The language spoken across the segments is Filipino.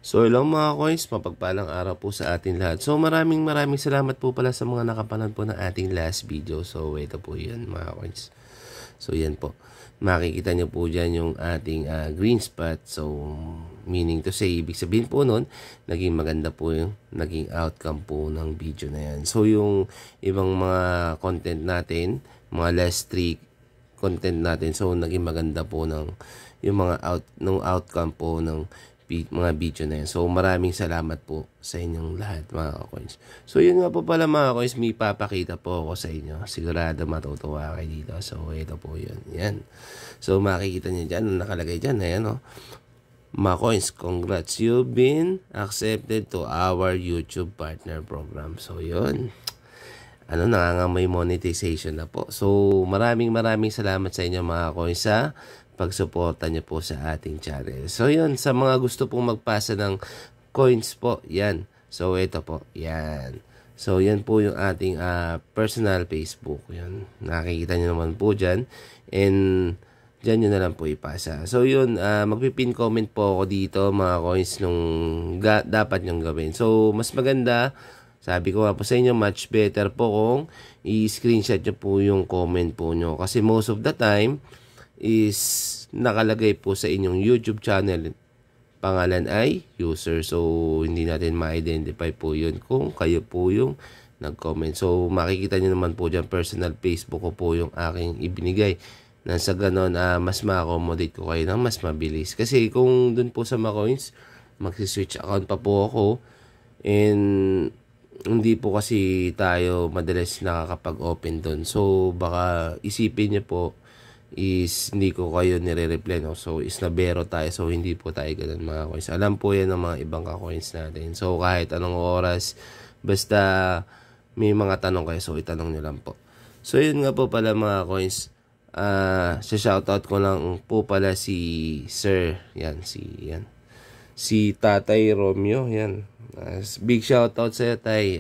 So hello mga coins, mapagpalang araw po sa ating lahat. So maraming salamat po pala sa mga nakapanood po ng ating last video. So ito po yun mga coins. So yan po. Makikita nyo po dyan yung ating green spot. So meaning to say, ibig sabihin po nun, naging maganda po yung naging outcome po ng video na yan. So yung ibang mga content natin, mga last 3 content natin, so naging maganda po ng yung mga outcome po ng mga video na yan. So maraming salamat po sa inyong lahat mga coins. So yun nga po pala mga coins, may papakita po ako sa inyo. Sigurado matutuwa kayo dito. So ito po yun. Yan. So makikita nyo dyan, nakalagay dyan. Ayan o. Mga coins, congrats. You've been accepted to our YouTube Partner Program. So yun. Nangangamoy monetization na po. So maraming salamat sa inyo mga coins sa pagsuporta nyo po sa ating channel. So yun, sa mga gusto pong magpasa ng coins po, yan. So ito po, yan. So yan po yung ating personal Facebook. Yan. Nakikita nyo naman po dyan. And dyan nyo na lang po ipasa. So yun, magpipin comment po ako dito mga coins nung dapat nyong gawin. So mas maganda, sabi ko nga po sa inyo, much better po kung i-screenshot nyo po yung comment po nyo. Kasi most of the time, is nakalagay po sa inyong YouTube channel, pangalan ay user. So hindi natin ma-identify po yun kung kayo po yung nag-comment. So makikita nyo naman po dyan, personal Facebook ko po yung aking ibinigay. Nang sa ganon, mas ma-accommodate ko kayo ng mas mabilis. Kasi kung dun po sa mga coins, magsi-switch account pa po ako. And hindi po kasi tayo madalas nakakapag-open dun. So baka isipin nyo po, is hindi ko kayo nire-reply, no? So is nabero tayo, so hindi po tayo ganun mga coins. Alam po yan ng mga ibang ka-coins natin. So kahit anong oras, basta may mga tanong kayo, so itanong nyo lang po. So yun nga po pala mga coins, sa shoutout ko lang po pala si Sir, yan, si Tatay Romeo, yan. Big shoutout sa iyo, Tay.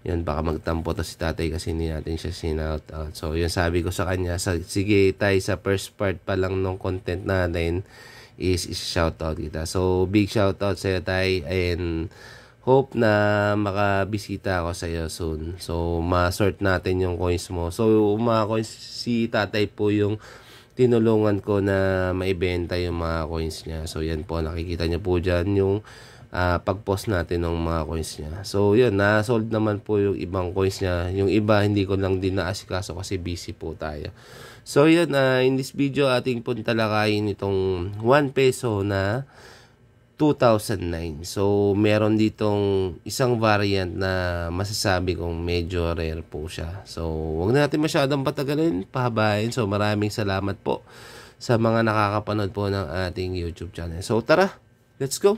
Yan, baka magtampo to si tatay kasi hindi natin siya sinout out. So, yun sabi ko sa kanya, sige tay, sa first part pa lang ng content natin is shoutout kita. So, big shoutout sa iyo tay, and hope na makabisita ako sa iyo soon. So, ma-sort natin yung coins mo. So, mga coins, si tatay po yung tinulungan ko na maibenta yung mga coins niya. So, yan po, nakikita niyo po dyan yung pag-post natin ng mga coins niya. So yun, na-sold naman po yung ibang coins niya. Yung iba hindi ko lang din naasikaso kasi busy po tayo. So yun, in this video ating puntalakayin itong 1 peso na 2009. So meron ditong isang variant na masasabi kong medyo rare po siya. So wag na natin masyadong patagalin, pahabain. So maraming salamat po sa mga nakakapanood po ng ating YouTube channel. So tara, let's go!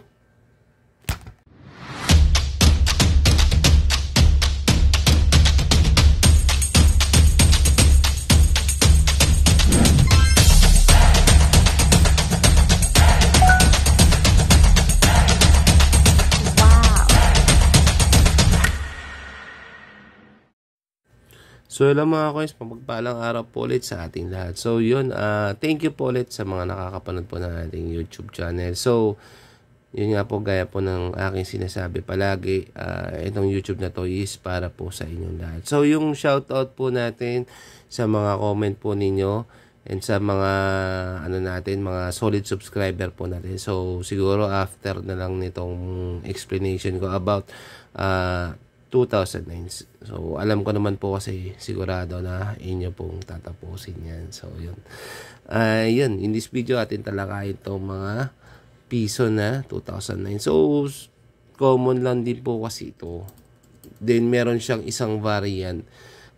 So yun lang mga coins, pagpalang araw po ulit sa ating lahat. So yun, thank you po ulit sa mga nakakapanood po ng ating YouTube channel. So yun nga po, gaya po ng aking sinasabi palagi, itong YouTube na to is para po sa inyong lahat. So yung shoutout po natin sa mga comment po ninyo and sa mga mga solid subscriber po natin. So siguro after na lang nitong explanation ko about 2009. So, alam ko naman po kasi sigurado na inyo pong tatapusin yan. So, yun. Yun. In this video, atin talakayin itong mga piso na 2009. So, common lang din po kasi ito. Then, meron siyang isang variant.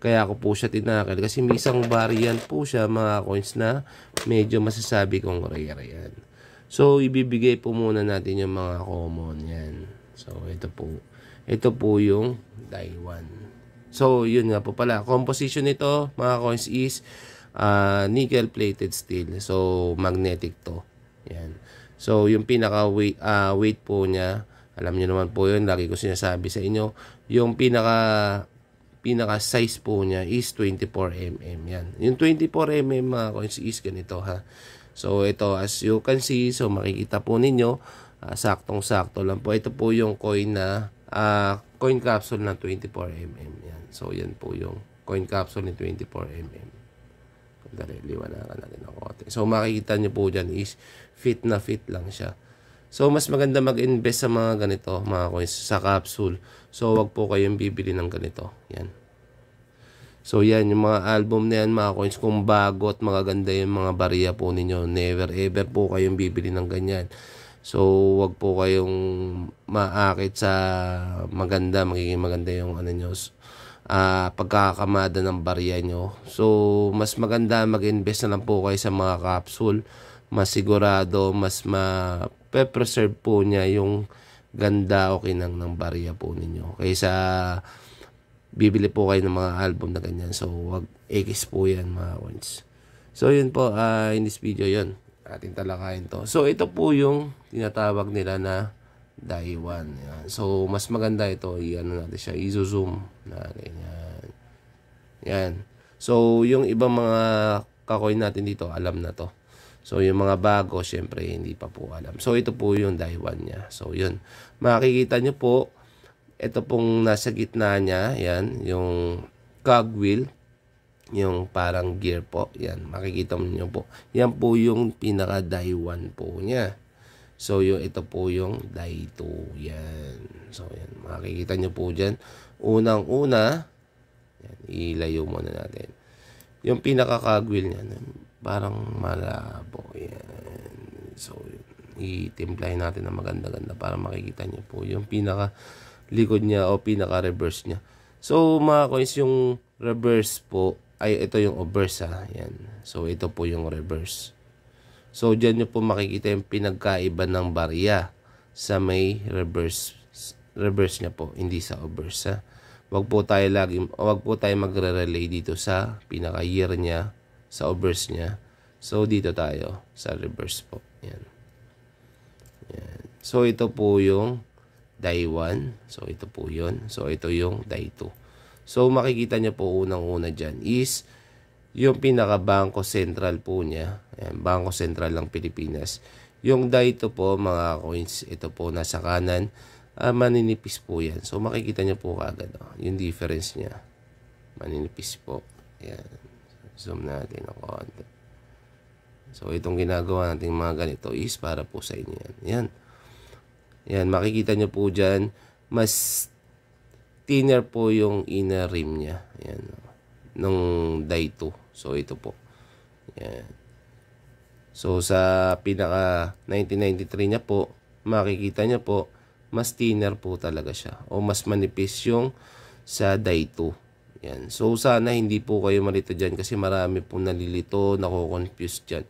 Kaya ako po siya tinakil. Kasi may isang variant po siya, mga coins na medyo masasabi kong rare yan. So, ibibigay po muna natin yung mga common yan. So, ito po. Ito po yung Taiwan. So, yun nga po pala. Composition nito, mga coins, is nickel plated steel. So, magnetic to. Yan. So, yung pinaka weight po niya, alam niyo naman po yun, lagi ko sinasabi sa inyo, yung pinaka size po niya is 24mm. Yan. Yung 24mm mga coins is ganito ha. So, ito as you can see, so makikita po ninyo, saktong-sakto lang po. Ito po yung coin na coin capsule na 24mm. Yan. So, yan po yung coin capsule ni 24mm. Dali, liwanagan natin ng konti. So, makikita nyo po dyan is fit na fit lang siya. So, mas maganda mag-invest sa mga ganito, mga coins, sa capsule. So, wag po kayong bibili ng ganito. Yan. So, yan, yung mga album na yan, mga coins, kung bago at magaganda yung mga barya po ninyo, never ever po kayong bibili ng ganyan. So, wag po kayong maakit sa maganda, magiging maganda yung ano nyo, pagkakamada ng barya nyo. So, mas maganda mag-invest na lang po kayo sa mga capsule. Mas sigurado, mas ma-preserve po niya yung ganda o kinang ng barya po ninyo. Kaysa bibili po kayo ng mga album na ganyan. So, wag X po yan, mga coins. So, yun po, in this video yun. Ating talakayin to. So, ito po yung tinatawag nila na Daiwan. Yan. So, mas maganda ito. I-ano natin siya. I-zoom natin. Yan. Yan. So, yung ibang mga kakoin natin dito, alam na to. So, yung mga bago, syempre, hindi pa po alam. So, ito po yung Daiwan niya. So, yun. Makikita nyo po, ito pong nasa gitna niya, yan, yung cogwheel, yung parang gear po. Yan, makikita nyo po. Yan po yung pinaka Daiwan po niya. So, ito po yung Dai 2. Yan. So, yan. Makikita nyo po dyan. Unang-una, yan, ilayo muna natin. Yung pinaka-cogwheel niya, parang malabo. Yan. So, itimplahin natin na maganda-ganda para makikita nyo po yung pinaka-likod niya o pinaka-reverse niya. So, mga coins, yung reverse po, ay ito yung obverse ha. Yan. So, ito po yung reverse. So, dyan nyo po makikita yung pinagkaiba ng barya sa may reverse niya po, hindi sa obverse ha. Wag po tayo magre-relay dito sa pinaka-year niya, sa obverse niya. So, dito tayo sa reverse po. Yan. Yan. So, ito po yung Dai 1. So, ito po yun. So, ito yung Dai 2. So, makikita niyo po unang-una dyan is yung pinaka-Bangko Sentral po niya. Ayan, Bangko Sentral ng Pilipinas. Yung Dai 2 po, mga coins, ito po nasa kanan. Maninipis po yan. So, makikita niyo po kagad. Yung difference niya. Maninipis po. Ayan. Zoom natin ng konti. So, itong ginagawa natin mga ganito is para po sa inyo yan. Yan. Yan, makikita nyo po dyan, mas thinner po yung inner rim niya. Yan. Nung Dai 2. So, ito po. Yan. So, sa pinaka 1993 niya po, makikita nyo po, mas thinner po talaga siya. O mas manipis yung sa Dai 2. Yan. So, sana hindi po kayo malito dyan kasi marami pong nalilito, nako-confuse dyan.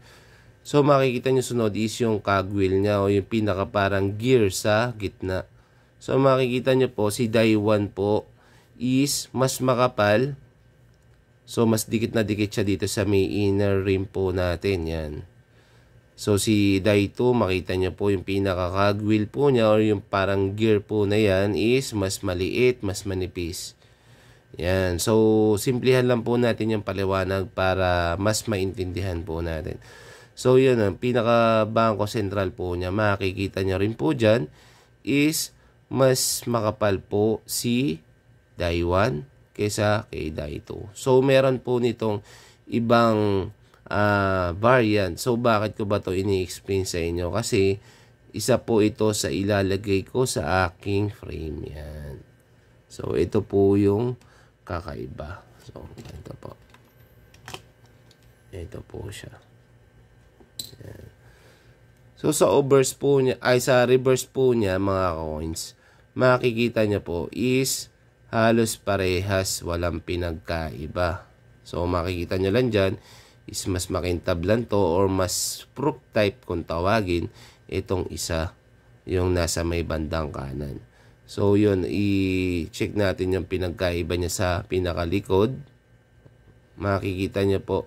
So, makikita nyo sunod is yung cogwheel niya o yung pinaka parang gear sa gitna. So, makikita nyo po, si Dai 1 po is mas makapal. So, mas dikit na dikit siya dito sa may inner rim po natin. Yan. So, si Dai 2, makita nyo po yung pinaka cogwheel po niya or yung parang gear po na yan is mas maliit, mas manipis. Yan. So, simplihan lang po natin yung paliwanag para mas maintindihan po natin. So, yun ang pinaka-Bangko Sentral po niya. Makikita nyo rin po dyan is mas makapal po si Dai 1 kaysa kay Dai 2. So, meron po nitong ibang variant. So, bakit ko ba ito ini-explain sa inyo? Kasi, isa po ito sa ilalagay ko sa aking frame. Yan. So, ito po yung kakaiba. So, ito po. Ito po siya. Yan. So, sa reverse po niya, mga coins, makikita niya po is halos parehas, walang pinagkaiba. So, makikita niyo lang dyan is mas makintab lang to or mas proof type kung tawagin itong isa, yung nasa may bandang kanan. So, yun, i-check natin yung pinagkaiba niya sa pinakalikod. Makikita niyo po,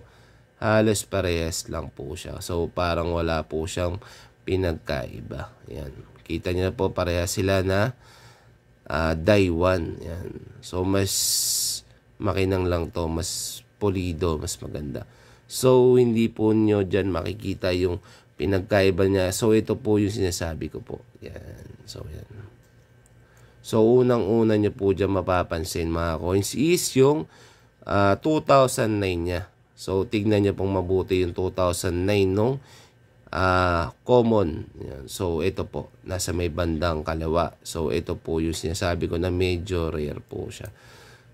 halos parehas lang po siya. So, parang wala po siyang pinagkaiba. Yan. Kita niyo po, parehas sila na Dai 1. Yan. So, mas makinang lang to, mas pulido, mas maganda. So, hindi po nyo dyan makikita yung pinagkaiba niya. So, ito po yung sinasabi ko po. Yan. So, yan. So, unang-una nyo po dyan mapapansin mga coins is yung 2009 niya. So, tignan nyo pong mabuti yung 2009 nung common. Yan. So, ito po. Nasa may bandang kaliwa. So, ito po yung sinasabi ko na medyo rare po siya.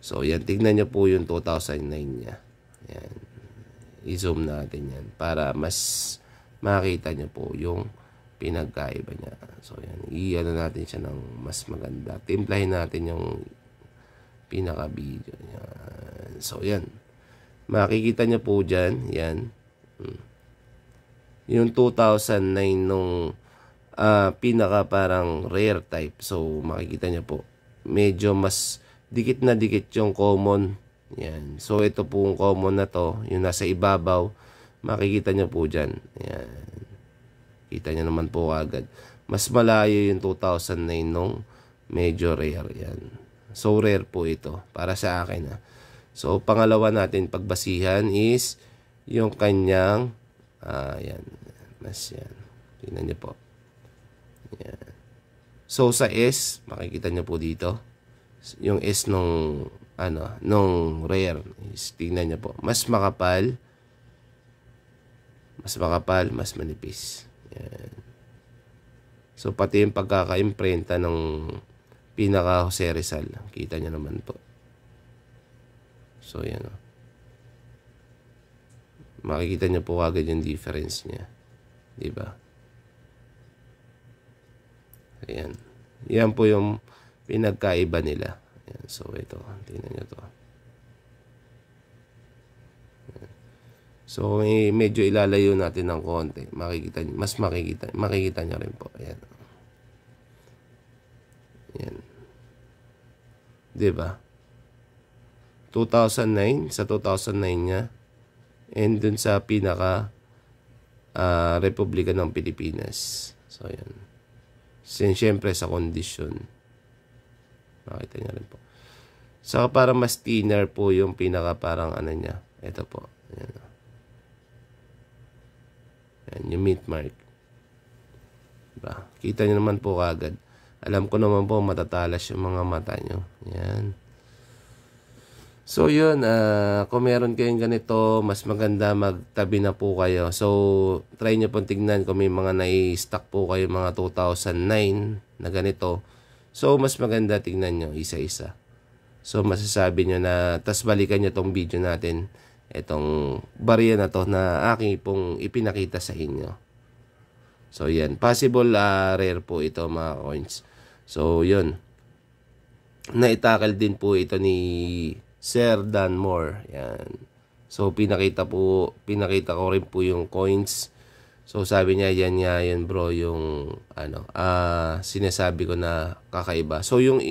So, yan. Tignan nyo po yung 2009 niya. Yan. I-zoom natin yan para mas makita nyo po yung pinagkaiba niya. So, yan. I-ano natin siya ng mas maganda. Timplahin natin yung pinaka-video niya. So, yan. Makikita nyo po dyan. Yan. Yung 2009 nung pinaka parang rare type. So, makikita nyo po. Medyo mas dikit na dikit yung common. Yan. So, ito po yung common na to. Yung nasa ibabaw. Makikita nyo po dyan. Yan. Kita nyo naman po agad. Mas malayo yung 2009 nung medyo rare. Yan. So, rare po ito. Para sa akin. So, pangalawa natin pagbasihan is yung kanyang yan. Mas yan. Tingnan nyo po. Yan. So, sa S, makikita nyo po dito. Yung S nung nung rare is, tingnan nyo po, mas makapal, mas manipis. Yan. So, pati yung pagkaka-imprenta ng pinaka Jose Rizal, kita nyo naman po. So, yan. Makikita nyo po agad yung difference niya. Diba? Ayan. Yan po yung pinagkaiba nila. Ayan. So, ito. Tingnan nyo to. Ayan. So, medyo ilalayo natin ng konti. Makikita nyo. Mas makikita nyo rin po. Ayan. Ayan. Diba? 2009. Sa 2009 niya. And dun sa pinaka Republika ng Pilipinas. So, ayan. Siyempre sa kondisyon. Makita niya rin po. Saka para mas thinner po yung pinaka parang niya. Ito po. Ayan. Ayan, yung mint mark. Diba? Kita niyo naman po kagad. Alam ko naman po matatalas yung mga mata nyo. Ayan. So, yun. Kung meron kayong ganito, mas maganda magtabi na po kayo. So, try nyo pong tignan kung may mga nai-stock po kayo mga 2009 na ganito. So, mas maganda tignan nyo isa-isa. So, masasabi nyo na, tas balikan nyo tong video natin, itong barya na to na aking pong ipinakita sa inyo. So, yan. Possible rare po ito mga coins. So, yun. Naitakal din po ito ni Sir Danmore. Yan. So, pinakita ko rin po yung coins. So, sabi niya, yan bro, yung, sinasabi ko na kakaiba. So, yung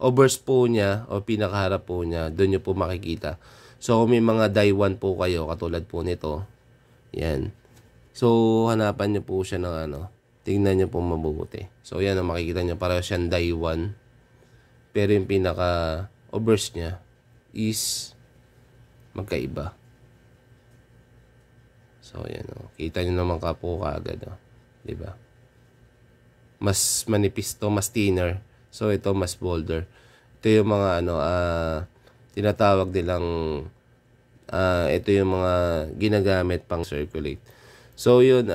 overs po niya, o pinakaharap po niya, doon nyo po makikita. So, kung may mga die 1 po kayo, katulad po nito, yan. So, hanapan nyo po siya ng tingnan nyo po mabuti. So, yan, makikita nyo, pareho siyang die 1. Pero yung pinaka overs niya, is magkaiba. So, yan kita nyo naman po kaagad. Diba? Mas manipis to, mas thinner. So, ito mas bolder. Ito yung mga tinatawag nilang ito yung mga ginagamit pang circulate. So, yun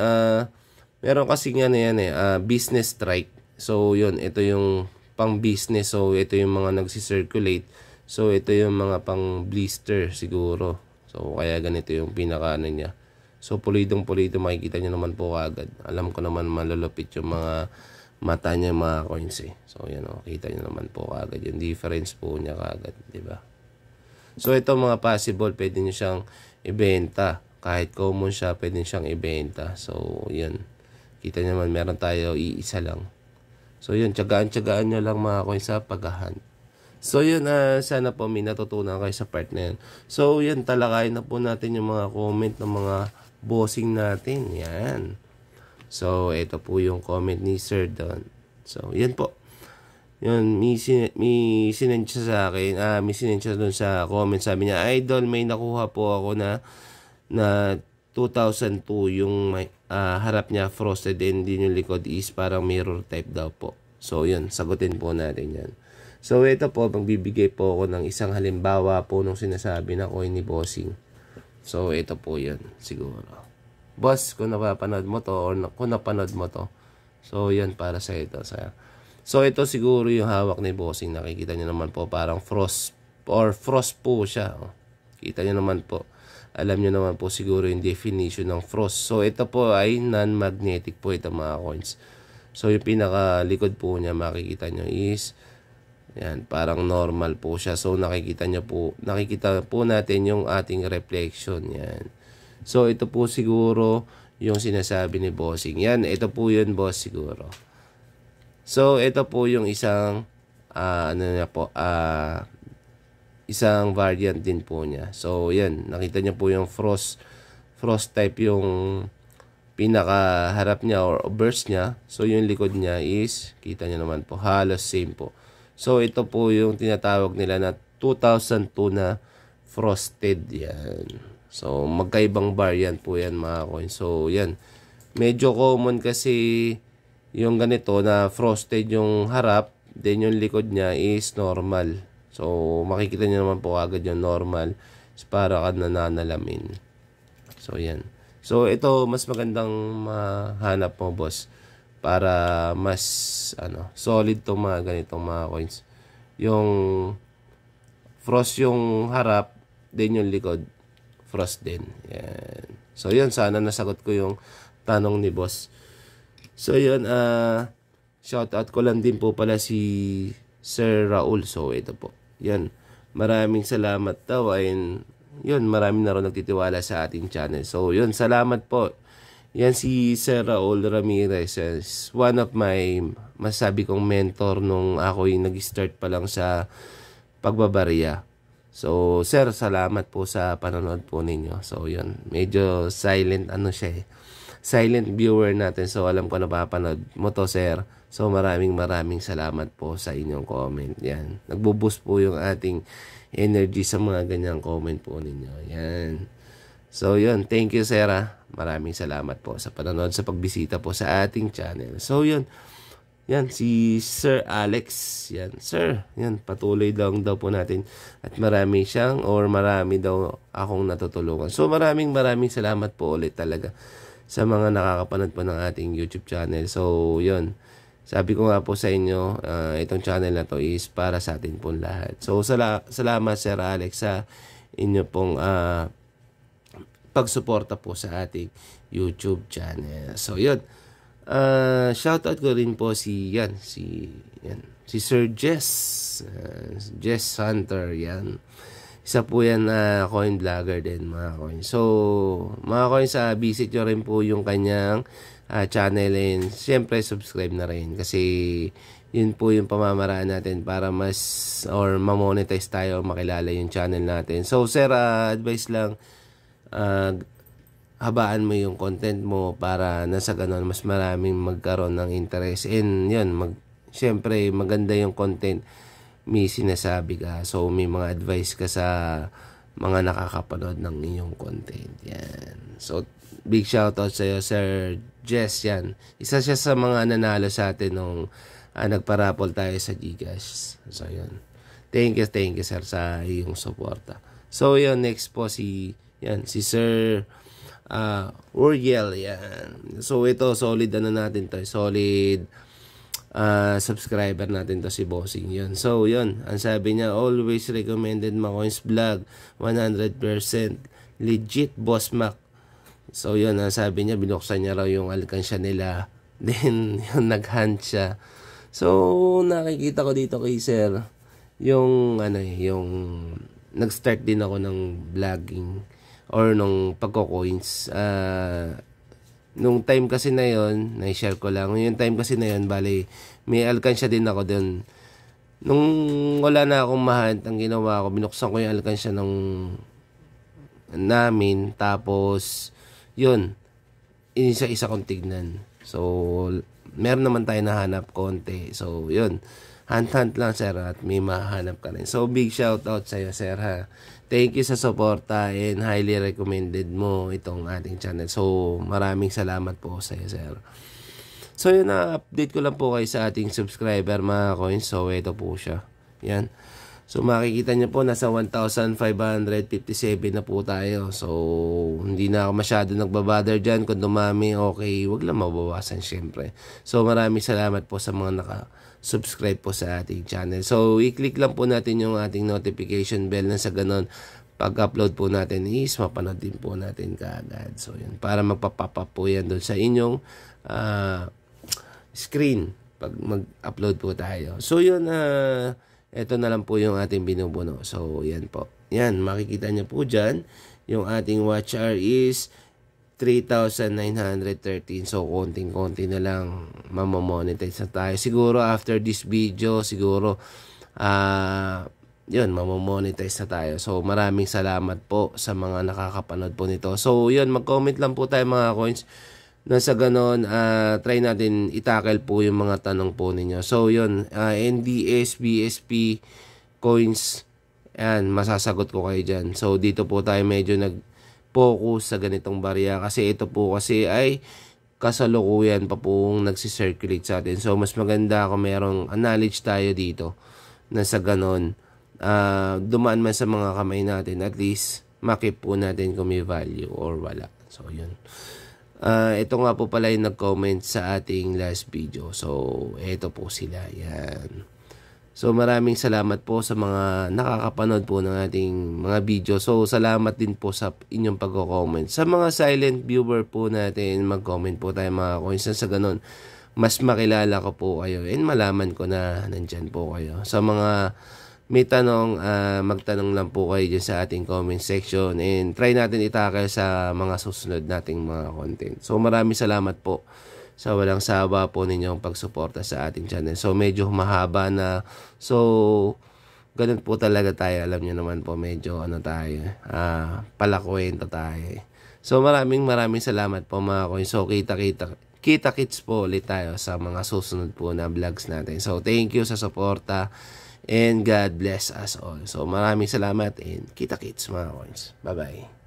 meron kasi nga na yan business strike. So, yun, ito yung pang business. So, ito yung mga nagsi-circulate. So, ito yung mga pang blister siguro. So, kaya ganito yung pinaka niya. So, pulidong-pulido makikita nyo naman po agad. Alam ko naman malulupit yung mga mata niya, mga coins So, yan kita nyo naman po agad. Yung difference po niya agad, diba? So, ito mga possible, pwede nyo siyang ibenta. Kahit common siya, pwede siyang ibenta. So, yan. Kita nyo naman, meron tayo iisa lang. So, yun, tiyagaan nyo lang mga coins sa paghahunt. So, yun, sana po may natutunan kayo sa part na yun. So, yun, talakayin na po natin yung mga comment ng mga bossing natin. Yan. So, ito po yung comment ni Sir Don. So, yan po. Yun, may sinend siya sa akin. May sinend siya dun sa comment. Sabi niya, Idol, may nakuha po ako na 2002 yung harap niya frosted and din yung likod is parang mirror type daw po. So yun, sagutin po natin yan. So ito po, magbibigay po ako ng isang halimbawa po nung sinasabi na coin ni Bossing. So ito po yun siguro. Boss, kung napapanood mo to or kung napanood mo to, so yan para sa ito. So ito siguro yung hawak ni Bossing. Nakikita nyo naman po parang frost po siya. Kita nyo naman po. Alam nyo naman po siguro yung definition ng frost. So ito po ay non-magnetic po ito mga coins. So yung pinakalikod po niya makikita nyo is yan, parang normal po siya. So nakikita po natin yung ating reflection. Yan. So ito po siguro yung sinasabi ni Bossing. Yan, ito po yun boss siguro. So ito po yung isang isang variant din po niya. So yan, nakita niyo po yung frost type yung pinakaharap niya or burst niya. So yung likod niya is, kita niyo naman po, halos same po. So ito po yung tinatawag nila na 2002 na frosted yan. So magkaibang variant po yan mga coins. So yan, medyo common kasi yung ganito na frosted yung harap, then yung likod niya is normal. So makikita niyo naman po agad yung normal, para ka nananalamin. So yan. So ito mas magandang mahanap mo boss para mas solid tong mga ganitong mga coins. Yung frost yung harap, then yung likod frost din. Yan. So yun, sana nasagot ko yung tanong ni boss. So yun, shoutout ko lang din po pala si Sir Raul. So ito po. Yan. Maraming salamat daw. Ayun, yun, maraming na rin nagtitiwala sa ating channel. So yun, salamat po. Yan si Sir Raul Ramirez is one of my masabi kong mentor nung ako yung nag-start pa lang sa pagbabarya. So sir, salamat po sa panonood po ninyo. So yun, medyo silent siya silent viewer natin. So alam ko napapanood mo to sir. So maraming salamat po sa inyong comment. Yan, nagbo-boost po yung ating energy sa mga ganyang comment po ninyo. Yan. So yun, thank you sir. Maraming salamat po sa panonood, sa pagbisita po sa ating channel. So yun, yan si Sir Alex. Yan, sir. Yan, patuloy lang daw po natin. At marami daw akong natutulungan. So maraming salamat po ulit talaga sa mga nakakapanood po ng ating YouTube channel. So yun, sabi ko nga po sa inyo, itong channel na to is para sa atin po lahat. So salamat Sir Alex sa inyo pong pagsuporta po sa ating YouTube channel. So yun, shoutout ko rin po si Sir Jess Hunter. Yan, isa po yan na coin vlogger din mga coin. So mga coin, visit nyo rin po yung kanyang channel, and syempre subscribe na rin kasi yun po yung pamamaraan natin para ma-monetize tayo, makilala yung channel natin. So sir, advice lang, habaan mo yung content mo para nasa ganon mas maraming magkaroon ng interest, and yun, syempre maganda yung content, may sinasabi ka, so may mga advice ka sa mga nakakapanood ng iyong content. Yan, so big shoutout sa iyo Sir Jess. Yan, isa siya sa mga nanalo sa atin nung nagparapol tayo sa Gcash. So yun, thank you sir sa iyong suporta. So yun, next po si Sir Uriel. Yan. So ito, solid natin to. Solid subscriber natin to, si Bossing. Yun. So yun, ang sabi niya, always recommended Macoins vlog. 100% legit Boss Mac. So yun, ang sabi niya, binuksan niya raw yung alkansya nila. Then yun, nag-hunt siya. So nakikita ko dito kay Sir yung yung nag-start din ako ng vlogging or nung pagko-coins. Nung time kasi na yon, na-share ko lang. Yung time kasi na yon, bali, may alkansya din ako dun. Nung wala na akong mahant, ang ginawa ko, binuksan ko yung alkansya namin. Tapos, yun, isa-isa kong tignan. So, meron naman tayo nahanap konti. So, yun, Hunt lang sir at may mahanap ka rin. So big shout out sa iyo sir ha. Thank you sa suporta and highly recommended mo itong ating channel. So maraming salamat po sa iyo sir. So yun, na-update ko lang po kayo sa ating subscriber mga coins. So ito po siya. Yan. So makikita nyo po nasa 1,557 na po tayo. So hindi na ako masyado nagbabother dyan. Kung dumami, okay, wag lang mabawasan syempre. So maraming salamat po sa mga naka-subscribe po sa ating channel. So i-click lang po natin yung ating notification bell na sa ganon pag-upload po natin is mapanood din po natin kaagad. So yun, para magpa-pop up po yan doon sa inyong screen pag mag-upload po tayo. So yun, ito na lang po yung ating binubuno. So yan po. Yan, makikita nyo po dyan. Yung ating watch hour is 3,913. So konting-konti na lang mamamonetize na tayo. Siguro after this video, siguro yun, mamamonetize na tayo. So maraming salamat po sa mga nakakapanood po nito. So yun, mag-comment lang po tayo mga coins. Nasa ganon, try natin itackle po yung mga tanong po ninyo. So yun, NDS, BSP, coins, yan, masasagot ko kayo dyan. So dito po tayo medyo nag-focus sa ganitong barya. Kasi ito po kasi ay kasalukuyan pa pong nagsisirculate sa atin. So mas maganda kung merong knowledge tayo dito na sa ganon, dumaan man sa mga kamay natin, at least makip po natin kung may value or wala. So yun. Ito nga po pala yung nag-comment sa ating last video. So, ito po sila. Yan. So, maraming salamat po sa mga nakakapanood po ng ating mga video. So, salamat din po sa inyong pag-comment. Sa mga silent viewer po natin, mag-comment po tayo mga coins. Sa ganun, mas makilala ko po kayo and malaman ko na nandyan po kayo. Sa mga may tanong, magtanong lang po kayo dyan sa ating comment section and try natin itakal sa mga susunod nating mga content. So maraming salamat po sa walang sawa po ninyong pagsuporta sa ating channel. So medyo mahaba na, so ganun po talaga tayo. Alam nyo naman po, medyo ano tayo, palakwento tayo. So maraming salamat po mga coins. So kita-kits po ulit tayo sa mga susunod po na vlogs natin. So thank you sa suporta. And God bless us all. So maraming salamat and kita-kits mga coins. Bye-bye.